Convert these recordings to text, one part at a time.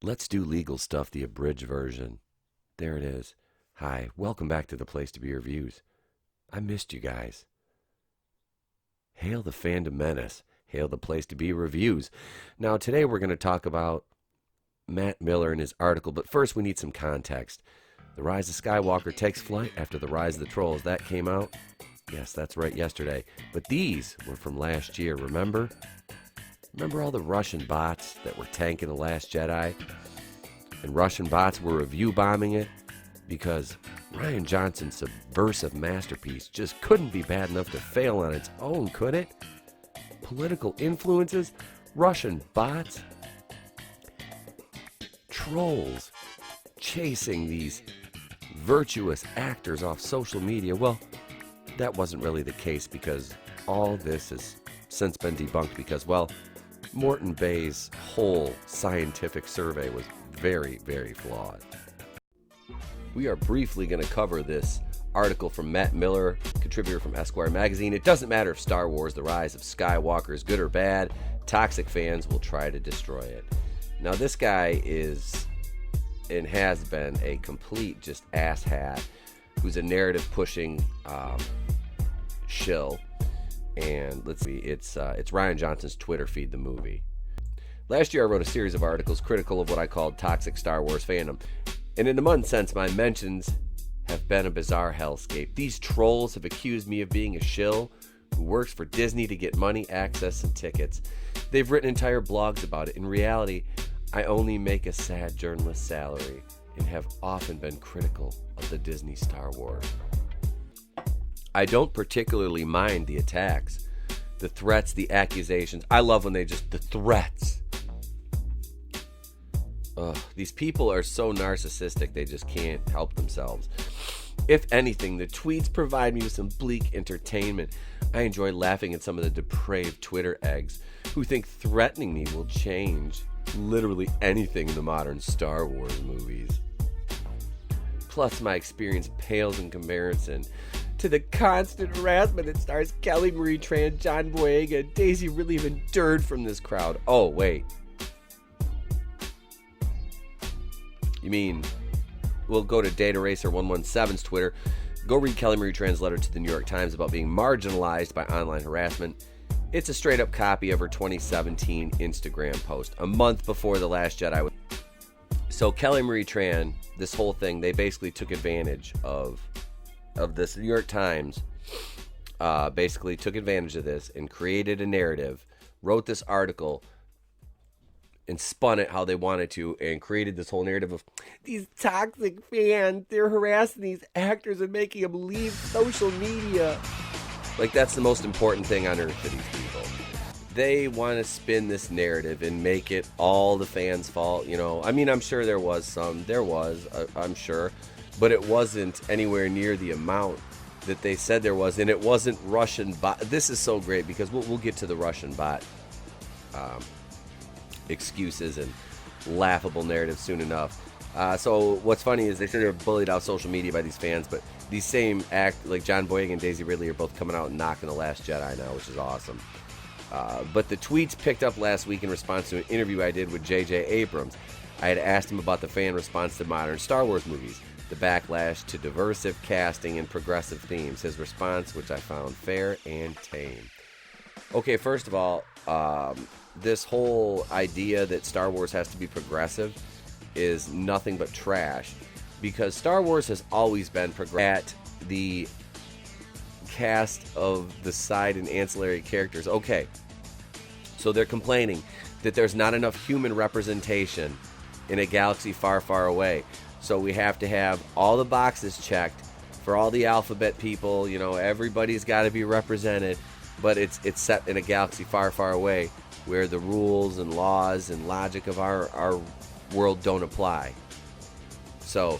Let's do legal stuff, the abridged version. There it is. Hi, welcome back to the place to be reviews. I missed you guys. Hail the fandom menace. Hail the place to be reviews. Now, today we're going to talk about Matt Miller and his article, but first we need some context. The Rise of Skywalker takes flight after The Rise of the Trolls. That came out, yes, that's right, yesterday. But these were from last year, remember? Remember all the Russian bots that were tanking The Last Jedi? And Russian bots were review bombing it? Because Rian Johnson's subversive masterpiece just couldn't be bad enough to fail on its own, could it? Political influences? Russian bots? Trolls chasing these virtuous actors off social media? Well, that wasn't really the case, because all this has since been debunked because, well, Morton Bay's whole scientific survey was very, very flawed. We are briefly going to cover this article from Matt Miller, contributor from Esquire magazine. It doesn't matter if Star Wars The Rise of Skywalker is good or bad. Toxic fans will try to destroy it. Now, this guy is and has been a complete just asshat who's a narrative-pushing shill. And let's see, it's Rian Johnson's Twitter feed, the movie. Last year I wrote a series of articles critical of what I called toxic Star Wars fandom. And in the month since, my mentions have been a bizarre hellscape. These trolls have accused me of being a shill who works for Disney to get money, access, and tickets. They've written entire blogs about it. In reality, I only make a sad journalist salary and have often been critical of the Disney Star Wars. I don't particularly mind the attacks, the threats, the accusations. I love when the threats. These people are so narcissistic, they just can't help themselves. If anything, the tweets provide me with some bleak entertainment. I enjoy laughing at some of the depraved Twitter eggs who think threatening me will change literally anything in the modern Star Wars movies. Plus, my experience pales in comparison to the constant harassment that stars Kelly Marie Tran, John Boyega, Daisy Ridley have endured from this crowd. Oh, wait. You mean, we'll go to Data Racer 117's Twitter. Go read Kelly Marie Tran's letter to the New York Times about being marginalized by online harassment. It's a straight-up copy of her 2017 Instagram post, a month before The Last Jedi. So Kelly Marie Tran, this whole thing, they basically took advantage of this. The New York Times basically took advantage of this and created a narrative, wrote this article, and spun it how they wanted to, and created this whole narrative of these toxic fans, they're harassing these actors and making them leave social media. Like, that's the most important thing on earth for these people. They want to spin this narrative and make it all the fans' fault, you know. I mean, I'm sure there was, I'm sure, but it wasn't anywhere near the amount that they said there was, and it wasn't Russian bot. This is so great, because we'll get to the Russian bot excuses and laughable narratives soon enough. So what's funny is they said they're bullied out social media by these fans, but these same like John Boyega and Daisy Ridley are both coming out and knocking The Last Jedi now, which is awesome. But the tweets picked up last week in response to an interview I did with J.J. Abrams. I had asked him about the fan response to modern Star Wars movies, the backlash to diversive casting and progressive themes. His response, which I found fair and tame. Okay, first of all, this whole idea that Star Wars has to be progressive is nothing but trash, because Star Wars has always been progressive at the cast of the side and ancillary characters. Okay, so they're complaining that there's not enough human representation in a galaxy far, far away. So we have to have all the boxes checked for all the alphabet people. You know, everybody's got to be represented, but it's set in a galaxy far, far away, where the rules and laws and logic of our world don't apply. So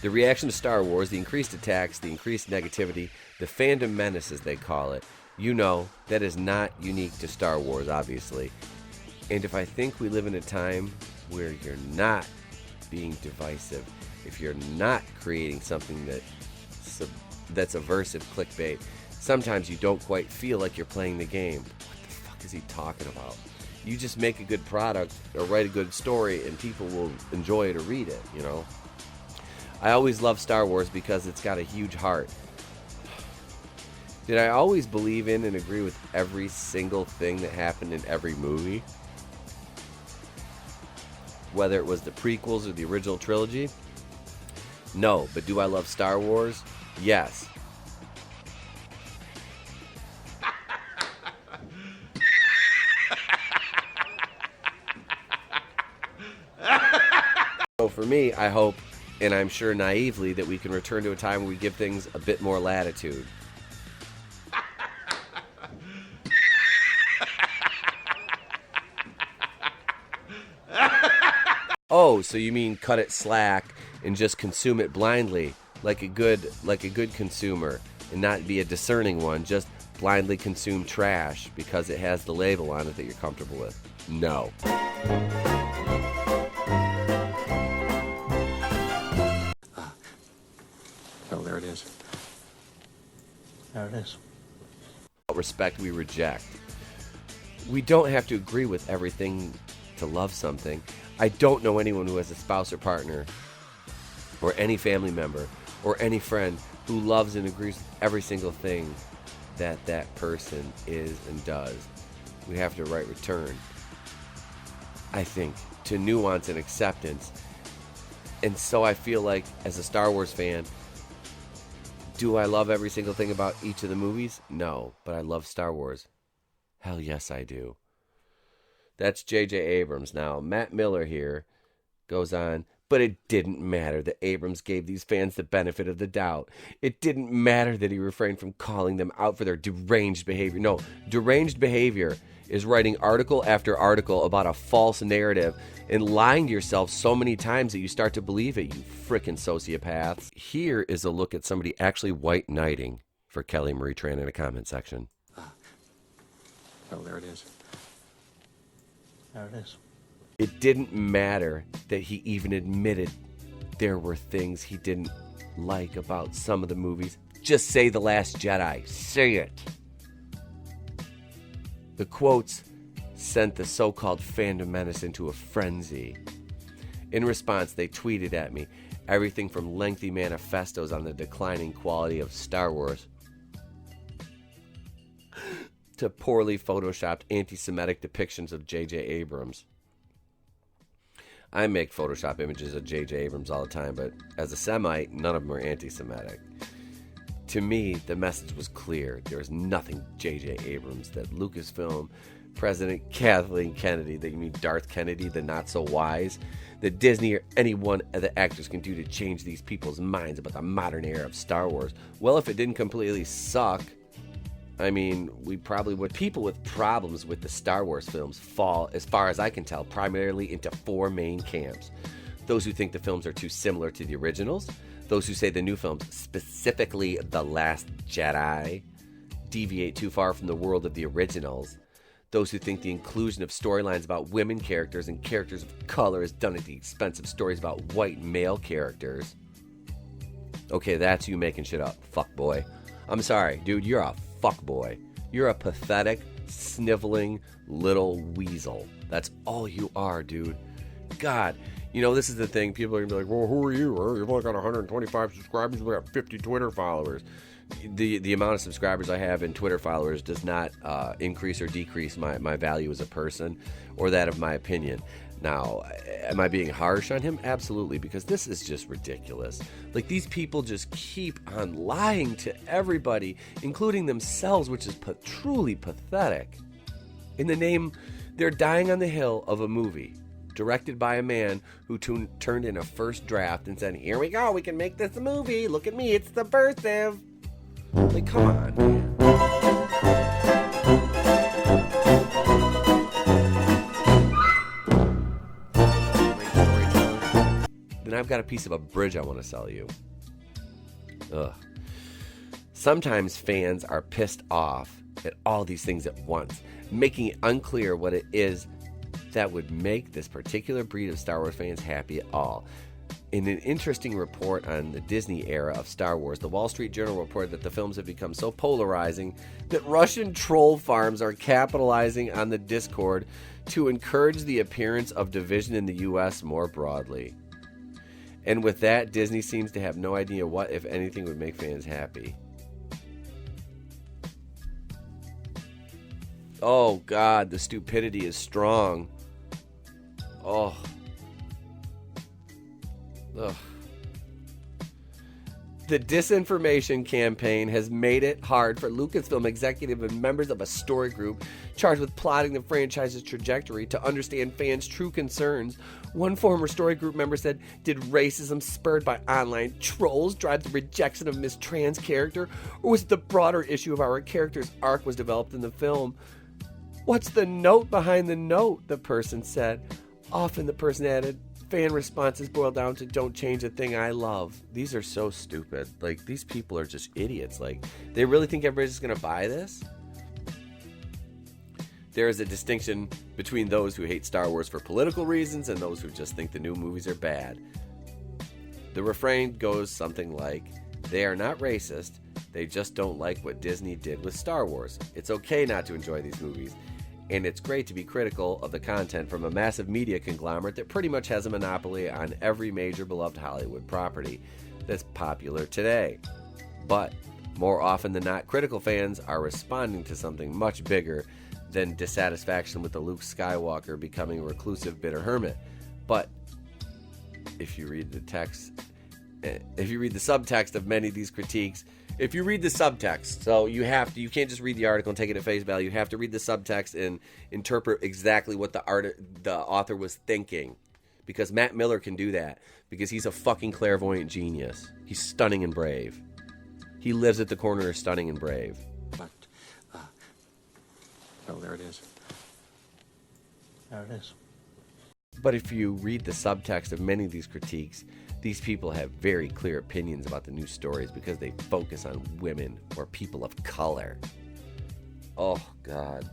the reaction to Star Wars, the increased attacks, the increased negativity, the fandom menace, as they call it, you know, that is not unique to Star Wars, obviously. And if I think we live in a time where you're not being divisive, if you're not creating something that's aversive clickbait, sometimes you don't quite feel like you're playing the game. What the fuck is he talking about? You just make a good product or write a good story and people will enjoy it or read it, you know. I always love Star Wars because it's got a huge heart. Did I always believe in and agree with every single thing that happened in every movie? Whether it was the prequels or the original trilogy? No, but do I love Star Wars? Yes. So for me, I hope, and I'm sure naively, that we can return to a time where we give things a bit more latitude. Oh, so you mean cut it slack and just consume it blindly, like a good consumer, and not be a discerning one, just blindly consume trash because it has the label on it that you're comfortable with? No. Oh, there it is. There it is. Respect we reject. We don't have to agree with everything to love something. I don't know anyone who has a spouse or partner or any family member or any friend who loves and agrees with every single thing that that person is and does. We have to right return, I think, to nuance and acceptance. And so I feel like, as a Star Wars fan, do I love every single thing about each of the movies? No, but I love Star Wars. Hell yes, I do. That's J.J. Abrams. Now, Matt Miller here goes on, but it didn't matter that Abrams gave these fans the benefit of the doubt. It didn't matter that he refrained from calling them out for their deranged behavior. No, deranged behavior is writing article after article about a false narrative and lying to yourself so many times that you start to believe it, you frickin' sociopaths. Here is a look at somebody actually white knighting for Kelly Marie Tran in a comment section. Oh, there it is. There it is. It didn't matter that he even admitted there were things he didn't like about some of the movies. Just say The Last Jedi. Say it. The quotes sent the so-called fandom menace into a frenzy. In response, they tweeted at me everything from lengthy manifestos on the declining quality of Star Wars to poorly photoshopped anti-Semitic depictions of J.J. Abrams. I make Photoshop images of J.J. Abrams all the time, but as a Semite, none of them are anti-Semitic. To me, the message was clear. There was nothing J.J. Abrams that Lucasfilm, President Kathleen Kennedy, that you mean Darth Kennedy, the not-so-wise, that Disney or any one of the actors can do to change these people's minds about the modern era of Star Wars. Well, if it didn't completely suck, I mean, we probably would. People with problems with the Star Wars films fall, as far as I can tell, primarily into four main camps. Those who think the films are too similar to the originals, those who say the new films, specifically The Last Jedi, deviate too far from the world of the originals, those who think the inclusion of storylines about women characters and characters of color is done at the expense of stories about white male characters. Okay, that's you making shit up, fuckboy. I'm sorry, dude, you're a fuckboy. You're a pathetic, sniveling little weasel. That's all you are, dude. God, you know, this is the thing. People are going to be like, well, who are you? You've only got 125 subscribers. We got 50 Twitter followers. The amount of subscribers I have in Twitter followers does not increase or decrease my value as a person or that of my opinion. Now, am I being harsh on him? Absolutely, because this is just ridiculous. Like, these people just keep on lying to everybody, including themselves, which is truly pathetic. In the name, they're dying on the hill of a movie directed by a man who turned in a first draft and said, here we go, we can make this a movie. Look at me, it's subversive. Like, come on, man. Then I've got a piece of a bridge I want to sell you. Ugh. Sometimes fans are pissed off at all these things at once, making it unclear what it is that would make this particular breed of Star Wars fans happy at all. In an interesting report on the Disney era of Star Wars, the Wall Street Journal reported that the films have become so polarizing that Russian troll farms are capitalizing on the discord to encourage the appearance of division in the U.S. more broadly. And with that, Disney seems to have no idea what, if anything, would make fans happy. Oh, God, the stupidity is strong. Oh. Ugh. The disinformation campaign has made it hard for Lucasfilm executive and members of a story group charged with plotting the franchise's trajectory to understand fans' true concerns. One former story group member said, "Did racism spurred by online trolls drive the rejection of Miss Tran's character, or was it the broader issue of how our character's arc was developed in the film? What's the note behind the note?" the person said. Often the person added, "Fan responses boil down to 'don't change a thing I love.'" These are so stupid. Like, these people are just idiots. Like, they really think everybody's just going to buy this? There is a distinction between those who hate Star Wars for political reasons and those who just think the new movies are bad. The refrain goes something like, "They are not racist, they just don't like what Disney did with Star Wars. It's okay not to enjoy these movies. And it's great to be critical of the content from a massive media conglomerate that pretty much has a monopoly on every major beloved Hollywood property that's popular today. But more often than not, critical fans are responding to something much bigger than dissatisfaction with the Luke Skywalker becoming a reclusive, bitter hermit. But if you read the subtext of many of these critiques, if you read the subtext, so you can't just read the article and take it at face value. You have to read the subtext and interpret exactly what the author was thinking. Because Matt Miller can do that. Because he's a fucking clairvoyant genius. He's stunning and brave. He lives at the corner of stunning and brave. But, oh, there it is. There it is. But if you read the subtext of many of these critiques, these people have very clear opinions about the new stories because they focus on women or people of color. Oh, God.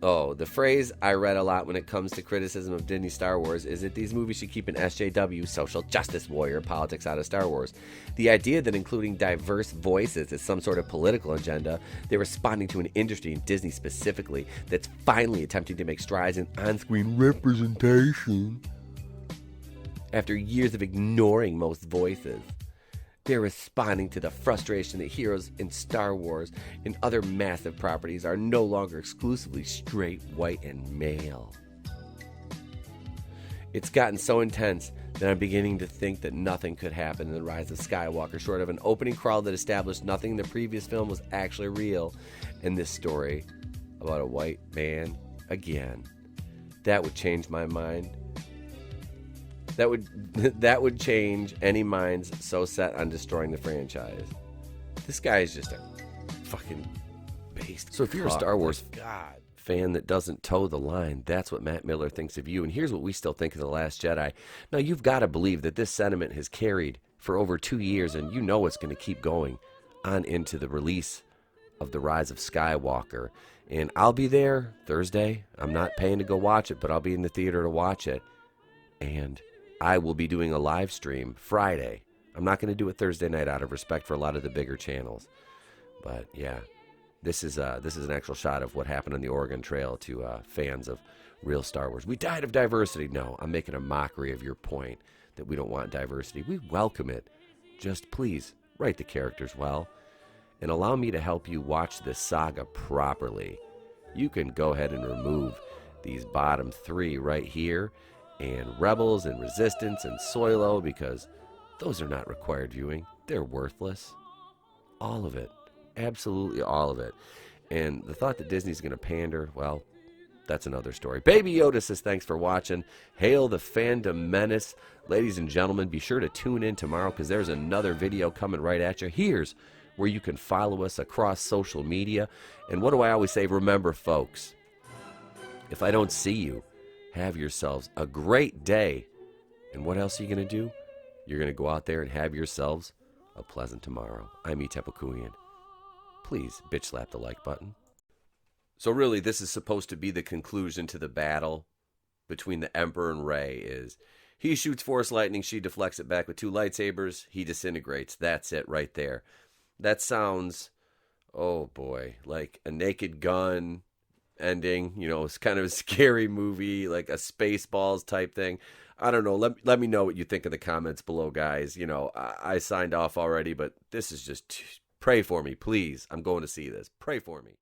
Oh, the phrase I read a lot when it comes to criticism of Disney Star Wars is that these movies should keep an SJW, social justice warrior, politics out of Star Wars. The idea that including diverse voices is some sort of political agenda, they're responding to an industry, and Disney specifically, that's finally attempting to make strides in on-screen representation. After years of ignoring most voices, they're responding to the frustration that heroes in Star Wars and other massive properties are no longer exclusively straight, white, and male. It's gotten so intense that I'm beginning to think that nothing could happen in The Rise of Skywalker short of an opening crawl that established nothing in the previous film was actually real, and this story about a white man again. That would change my mind. That would change any minds so set on destroying the franchise. This guy is just a fucking beast. So if you're a Star Wars fan that doesn't toe the line, that's what Matt Miller thinks of you. And here's what we still think of The Last Jedi. Now, you've got to believe that this sentiment has carried for over 2 years, and you know it's going to keep going on into the release of The Rise of Skywalker. And I'll be there Thursday. I'm not paying to go watch it, but I'll be in the theater to watch it. And I will be doing a live stream Friday. I'm not going to do it Thursday night out of respect for a lot of the bigger channels. But yeah, this is an actual shot of what happened on the Oregon Trail to fans of real Star Wars. We died of diversity. No, I'm making a mockery of your point that we don't want diversity. We welcome it. Just please write the characters well and allow me to help you watch this saga properly. You can go ahead and remove these bottom 3 right here, and Rebels and Resistance and Solo, because those are not required viewing. They're worthless. All of it. Absolutely all of it. And the thought that Disney's going to pander, well, that's another story. Baby Yoda says thanks for watching. Hail the fandom menace. Ladies and gentlemen, be sure to tune in tomorrow because there's another video coming right at you. Here's where you can follow us across social media. And what do I always say? Remember, folks, if I don't see you, have yourselves a great day. And what else are you going to do? You're going to go out there and have yourselves a pleasant tomorrow. I'm E. Tepecuian. Please bitch slap the like button. So really, this is supposed to be the conclusion to the battle between the Emperor and Rey. Is he shoots Force lightning, she deflects it back with two lightsabers, he disintegrates. That's it right there. That sounds, oh boy, like a Naked Gun ending. You know, it's kind of a scary movie, like a Spaceballs type thing. I don't know. Let me know what you think in the comments below, guys. You know, I signed off already, but this is just pray for me, please. I'm going to see this. Pray for me.